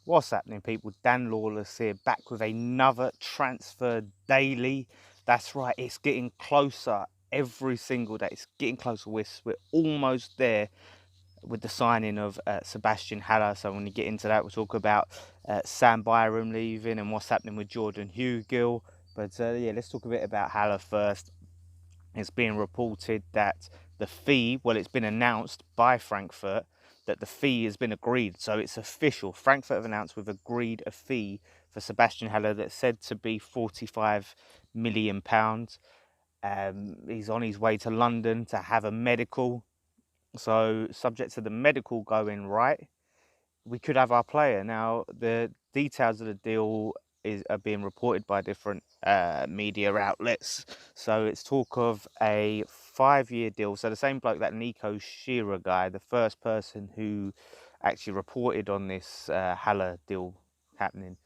What's happening, people? Dan Lawless here, back with another transfer daily. That's right, it's getting closer every single day. It's getting closer. We're almost there with the signing of Sebastian Haller. So when we get into that, we'll talk about Sam Byram leaving and what's happening with Jordan Hugill. But yeah, let's talk a bit about Haller first. It's being reported that the fee, well, it's been announced by Frankfurt that the fee has been agreed. So it's official. Frankfurt have announced we've agreed a fee for Sebastian Haller that's said to be £45 million. He's on his way to London to have a medical. So subject to the medical going right, we could have our player. Now, the details of the deal are being reported by different media outlets. So it's talk of a 5-year deal. So the same bloke, that Nico Shearer guy, the first person who actually reported on this Haller deal happening,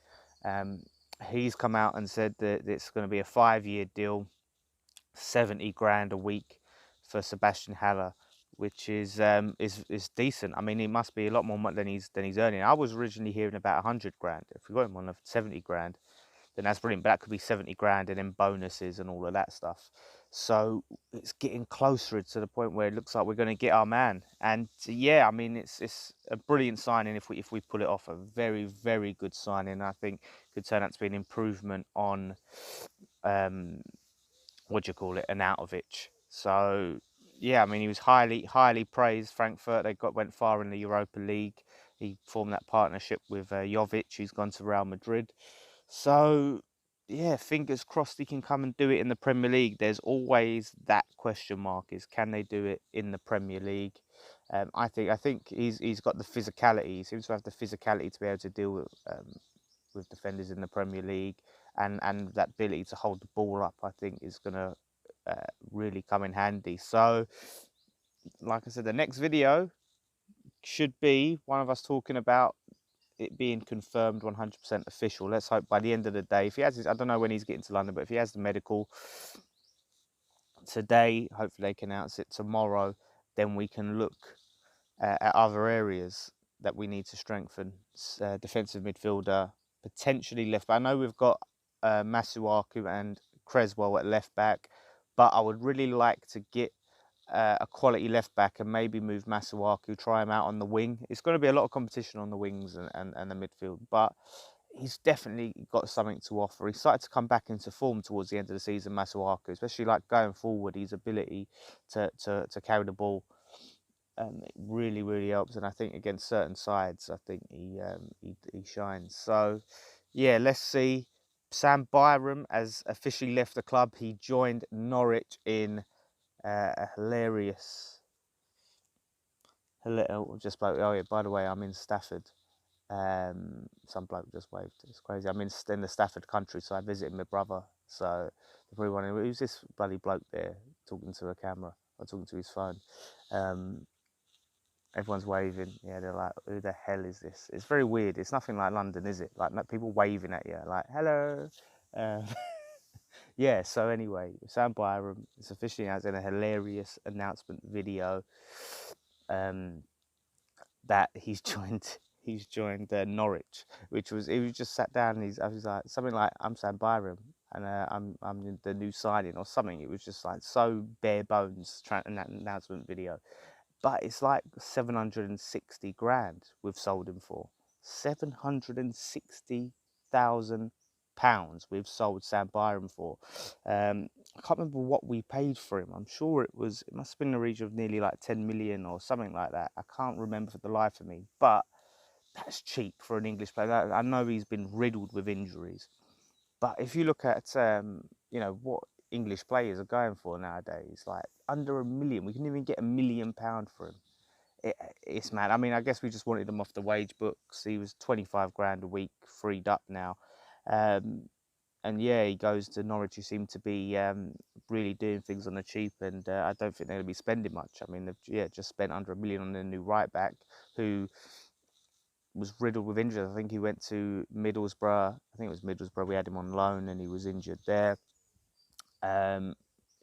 he's come out and said that it's going to be a 5-year deal, 70 grand a week for Sebastian Haller, which is decent. I mean, it must be a lot more money than he's earning. I was originally hearing about 100 grand. If we got him on a 70 grand, then that's brilliant. But that could be 70 grand and then bonuses and all of that stuff. So it's getting closer to the point where it looks like we're going to get our man. And yeah, I mean, it's a brilliant signing if we pull it off. A very, very good signing. I think could turn out to be an improvement on what do you call it, Arnautovic. So yeah, I mean, he was highly praised. Frankfurt, they went far in the Europa League. He formed that partnership with Jovic, who's gone to Real Madrid. So yeah, fingers crossed he can come and do it in the Premier League. There's always that question mark: is can they do it in the Premier League? I think he's got the physicality. He seems to have the physicality to be able to deal with defenders in the Premier League, and that ability to hold the ball up, I think, is going to really come in handy. So, like I said, the next video should be one of us talking about it being confirmed 100% official. Let's hope by the end of the day, if he has his, I don't know when he's getting to London, but if he has the medical today, hopefully they can announce it tomorrow, then we can look at other areas that we need to strengthen. Defensive midfielder, potentially left back. I know we've got Masuaku and Creswell at left back, but I would really like to get a quality left back and maybe move Masuaku, try him out on the wing. It's going to be a lot of competition on the wings and the midfield, but he's definitely got something to offer. He started to come back into form towards the end of the season, Masuaku, especially like going forward, his ability to carry the ball. It really helps, and I think against certain sides, I think he shines. So yeah, let's see. Sam Byram has officially left the club. He joined Norwich in a hilarious. Just bloke. Oh yeah, by the way, I'm in Stafford. Some bloke just waved. It's crazy. I'm in the Stafford countryside visiting my brother. So they're probably wondering, who's this bloody bloke there talking to a camera or talking to his phone? Everyone's waving. Yeah, they're like, who the hell is this? It's very weird. It's nothing like London, is it? Like people waving at you, like, hello. Yeah, so anyway, Sam Byram is officially announced in a hilarious announcement video that he's joined Norwich, which was, he was just sat down and I was like, something like, I'm Sam Byram and I'm the new signing or something. It was just like so bare bones in that announcement video. But it's like 760 grand we've sold him for. £760,000 we've sold Sam Byram for. I can't remember what we paid for him. I'm sure it must have been in the region of nearly like 10 million or something like that. I can't remember for the life of me. But that's cheap for an English player. I know he's been riddled with injuries. But if you look at, what English players are going for nowadays, like under £1 million, we can even get £1 million for him. It's mad. I mean, I guess we just wanted him off the wage books. He was 25 grand a week, freed up now. And yeah, he goes to Norwich, who seem to be really doing things on the cheap, and I don't think they're going to be spending much. I mean, they've just spent under £1 million on their new right back, who was riddled with injuries. I think he went to Middlesbrough. I think it was Middlesbrough. We had him on loan, and he was injured there.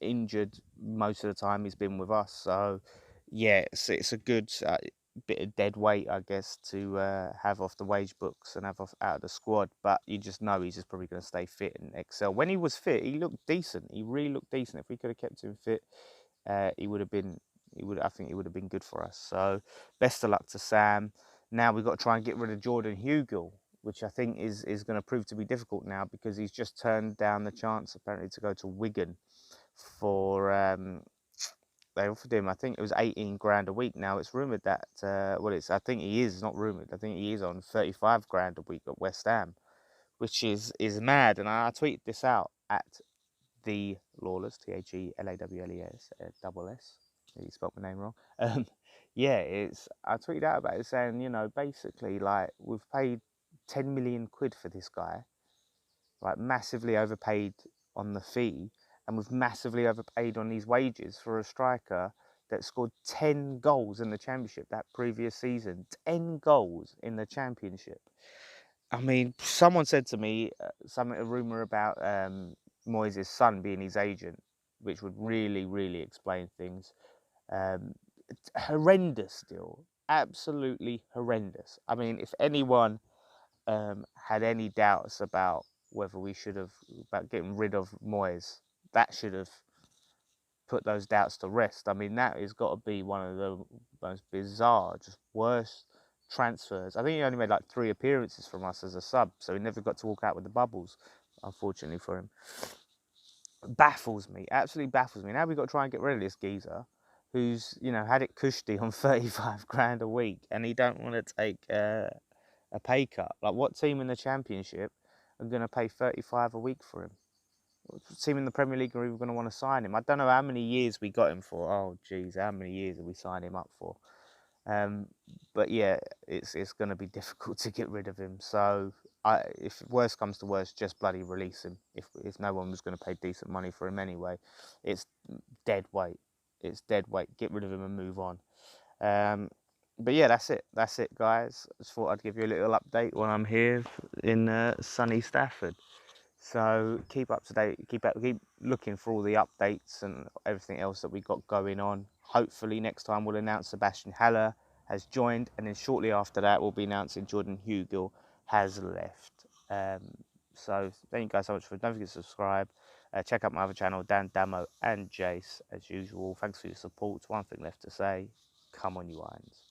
Injured most of the time he's been with us. So yeah, it's a good. bit of dead weight, I guess, to have off the wage books and have off out of the squad. But you just know he's just probably going to stay fit and excel. When he was fit, he looked decent. He really looked decent. If we could have kept him fit, he would have been. I think he would have been good for us. So best of luck to Sam. Now we've got to try and get rid of Jordan Hugill, which I think is going to prove to be difficult now because he's just turned down the chance apparently to go to Wigan for. They offered him, I think it was 18 grand a week. Now it's rumoured that, I think he is, not rumoured, I think he is on 35 grand a week at West Ham, which is mad. And I tweeted this out at the Lawless, THELAWLES, double S. You spelled my name wrong. Yeah, I tweeted out about it saying, basically, like, we've paid 10 million quid for this guy, like, massively overpaid on the fee, and we've massively overpaid on these wages for a striker that scored 10 goals in the Championship that previous season. 10 goals in the Championship. I mean, someone said to me, a rumour about Moyes' son being his agent, which would really, really explain things. Horrendous deal. Absolutely horrendous. I mean, if anyone had any doubts about whether we should have, about getting rid of Moyes, that should have put those doubts to rest. I mean, that has got to be one of the most bizarre, just worst transfers. I think he only made like 3 appearances from us as a sub, so he never got to walk out with the bubbles, unfortunately for him. Baffles me, absolutely baffles me. Now we've got to try and get rid of this geezer who's, had it cushy on 35 grand a week, and he don't want to take a pay cut. Like, what team in the Championship are going to pay 35 a week for him? What team in the Premier League are even going to want to sign him? I don't know how many years we got him for. Oh, geez, how many years have we signed him up for? But yeah, it's going to be difficult to get rid of him. So if worst comes to worst, just bloody release him. If no one was going to pay decent money for him anyway, it's dead weight. It's dead weight. Get rid of him and move on. But yeah, that's it, guys. Just thought I'd give you a little update when I'm here in sunny Stafford. So keep up to date, keep looking for all the updates and everything else that we got going on. Hopefully next time we'll announce Sebastian Haller has joined, and then shortly after that we'll be announcing Jordan Hugill has left. So thank you guys so much don't forget to subscribe. Check out my other channel, Dan, Damo and Jace, as usual. Thanks for your support. One thing left to say, come on you irons.